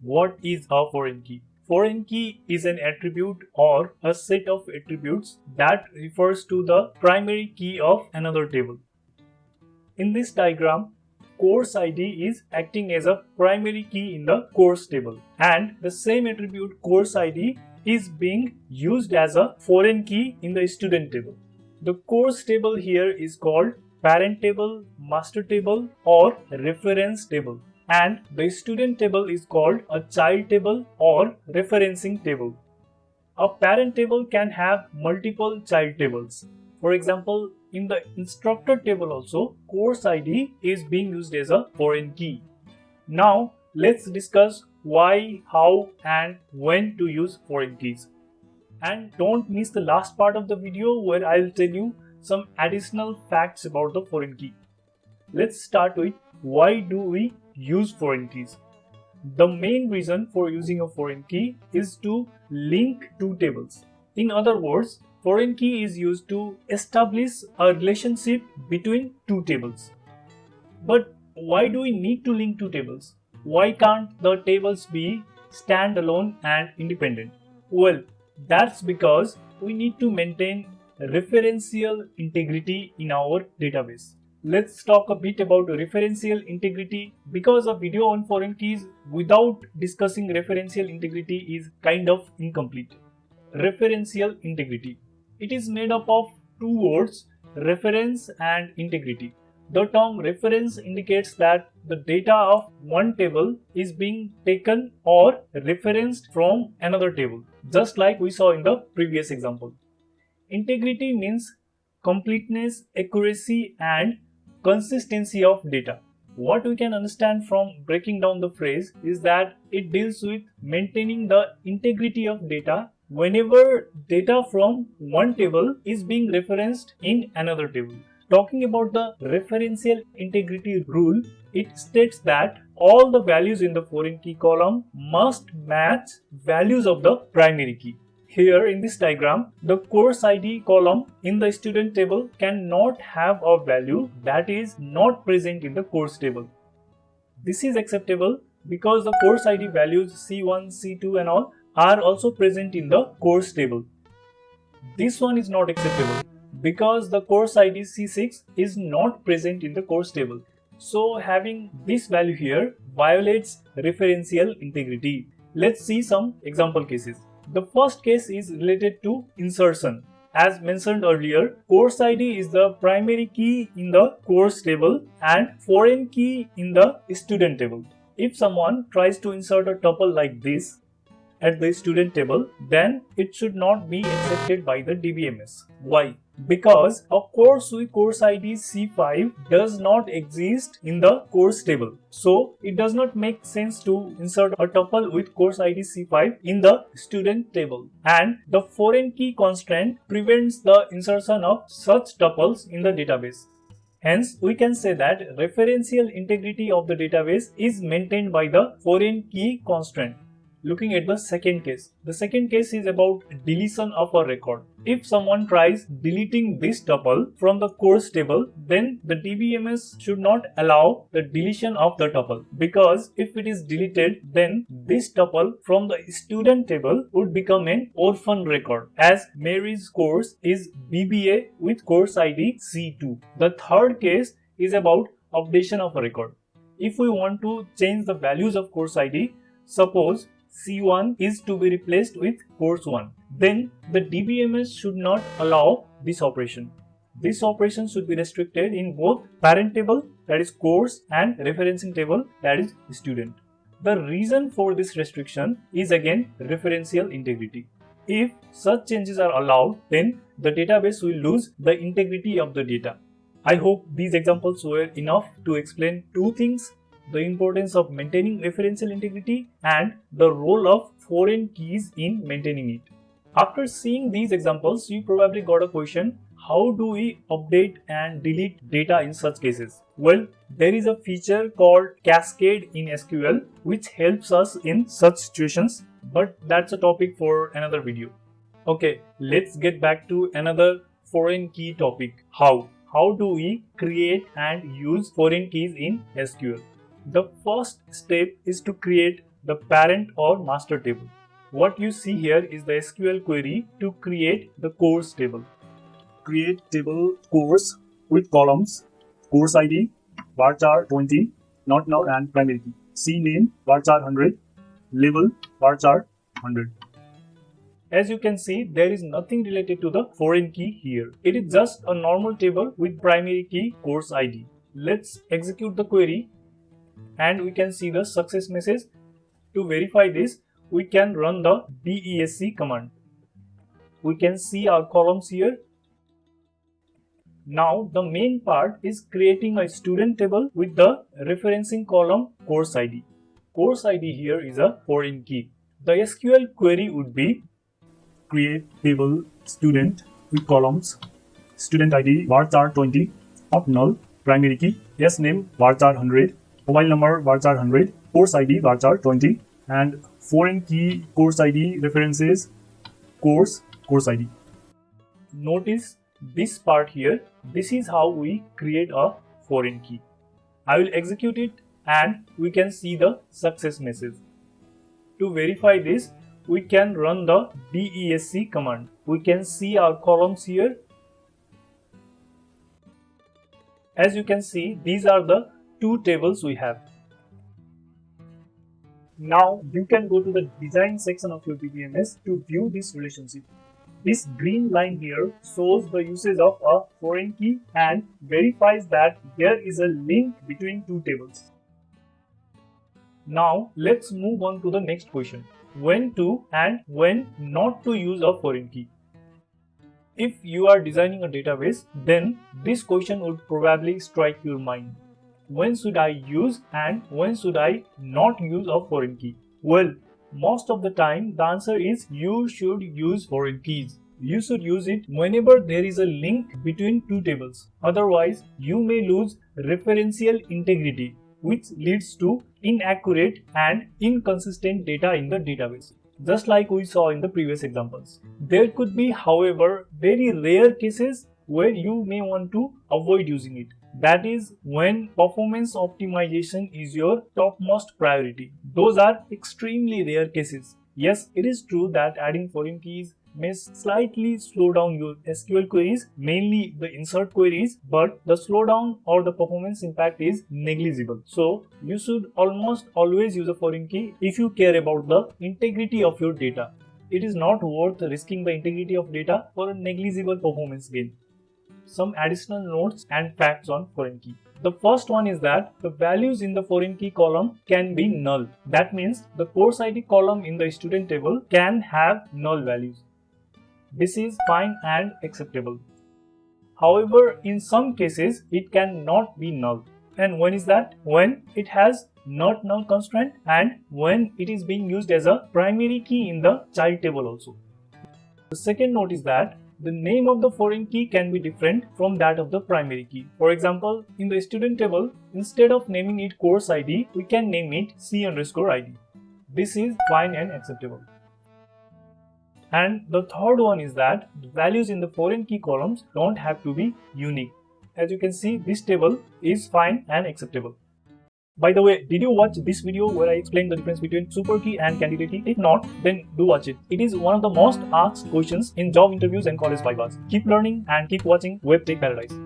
What is a foreign key? Foreign key is an attribute or a set of attributes that refers to the primary key of another table. In this diagram, course ID is acting as a primary key in the course table, and the same attribute course ID is being used as a foreign key in the student table. The course table here is called parent table, master table, or reference table, and the student table is called a child table or referencing table. A parent table can have multiple child tables. For example, in the instructor table also, course ID is being used as a foreign key. Now, let's discuss why, how, and when to use foreign keys. And don't miss the last part of the video where I'll tell you some additional facts about the foreign key. Let's start with why do we use foreign keys. The main reason for using a foreign key is to link two tables. In other words, foreign key is used to establish a relationship between two tables. But why do we need to link two tables? Why can't the tables be standalone and independent? Well, that's because we need to maintain referential integrity in our database. Let's talk a bit about referential integrity, because a video on foreign keys without discussing referential integrity is kind of incomplete. Referential integrity. It is made up of two words, reference and integrity. The term reference indicates that the data of one table is being taken or referenced from another table, just like we saw in the previous example. Integrity means completeness, accuracy, and consistency of data. What we can understand from breaking down the phrase is that it deals with maintaining the integrity of data whenever data from one table is being referenced in another table. Talking about the referential integrity rule, it states that all the values in the foreign key column must match values of the primary key. Here in this diagram, the course ID column in the student table cannot have a value that is not present in the course table. This is acceptable because the course ID values C1, C2 and all are also present in the course table. This one is not acceptable because the course ID C6 is not present in the course table. So having this value here violates referential integrity. Let's see some example cases. The first case is related to insertion. As mentioned earlier, course ID is the primary key in the course table and foreign key in the student table. If someone tries to insert a tuple like this at the student table, then it should not be accepted by the dbms. Why? Because a course with course ID C5 does not exist in the course table. So it does not make sense to insert a tuple with course ID C5 in the student table. And the foreign key constraint prevents the insertion of such tuples in the database. Hence, we can say that referential integrity of the database is maintained by the foreign key constraint. Looking at the second case. The second case is about deletion of a record. If someone tries deleting this tuple from the course table, then the dbms should not allow the deletion of the tuple, because if it is deleted, then this tuple from the student table would become an orphan record, as Mary's course is BBA with course ID C2. The third case is about updation of a record. If we want to change the values of course ID, suppose C1 is to be replaced with course 1. Then the dbms should not allow this operation. This operation should be restricted in both parent table, that is course, and referencing table, that is student. The reason for this restriction is again referential integrity. If such changes are allowed, then the database will lose the integrity of the data. I hope these examples were enough to explain two things: the importance of maintaining referential integrity and the role of foreign keys in maintaining it. After seeing these examples, you probably got a question: how do we update and delete data in such cases? Well, there is a feature called Cascade in SQL which helps us in such situations, but that's a topic for another video. Okay, let's get back to another foreign key topic: how. How do we create and use foreign keys in SQL? The first step is to create the parent or master table. What you see here is the SQL query to create the course table. Create table course with columns, course ID, varchar 20, not null and primary key. C name varchar 100, label varchar 100. As you can see, there is nothing related to the foreign key here. It is just a normal table with primary key course ID. Let's execute the query and we can see the success message. To verify this, we can run the desc command. We can see our columns here. Now the main part is creating a student table with the referencing column course ID. Course ID here is a foreign key. The SQL query would be create table student with columns, student ID varchar 20, not null, primary key, yes name varchar 100, mobile number varchar 100, course ID varchar 20, and foreign key course ID references course ID. Notice this part here. This is how we create a foreign key. I will execute it and we can see the success message. To verify this, we can run the desc command. We can see our columns here. As you can see, these are the two tables we have. Now you can go to the design section of your dbms to view this relationship. This green line here shows the usage of a foreign key and verifies that there is a link between two tables. Now let's move on to the next question. When to and when not to use a foreign key. If you are designing a database, then this question would probably strike your mind. When should I use and when should I not use a foreign key? Well, most of the time the answer is you should use foreign keys. You should use it whenever there is a link between two tables. Otherwise, you may lose referential integrity, which leads to inaccurate and inconsistent data in the database, just like we saw in the previous examples. There could be, however, very rare cases where you may want to avoid using it. That is when performance optimization is your topmost priority. Those are extremely rare cases. Yes, it is true that adding foreign keys may slightly slow down your SQL queries, mainly the insert queries, but the slowdown or the performance impact is negligible. So you should almost always use a foreign key if you care about the integrity of your data. It is not worth risking the integrity of data for a negligible performance gain. Some additional notes and facts on foreign key. The first one is that the values in the foreign key column can be null. That means the course ID column in the student table can have null values. This is fine and acceptable. However, in some cases, it cannot be null. And when is that? When it has not null constraint and when it is being used as a primary key in the child table also. The second note is that the name of the foreign key can be different from that of the primary key. For example, in the student table, instead of naming it course ID, we can name it C_ID. This is fine and acceptable. And the third one is that the values in the foreign key columns don't have to be unique. As you can see, this table is fine and acceptable. By the way, did you watch this video where I explained the difference between super key and candidate key? If not, then do watch it. It is one of the most asked questions in job interviews and college vivas. Keep learning and keep watching Web Tech Paradise.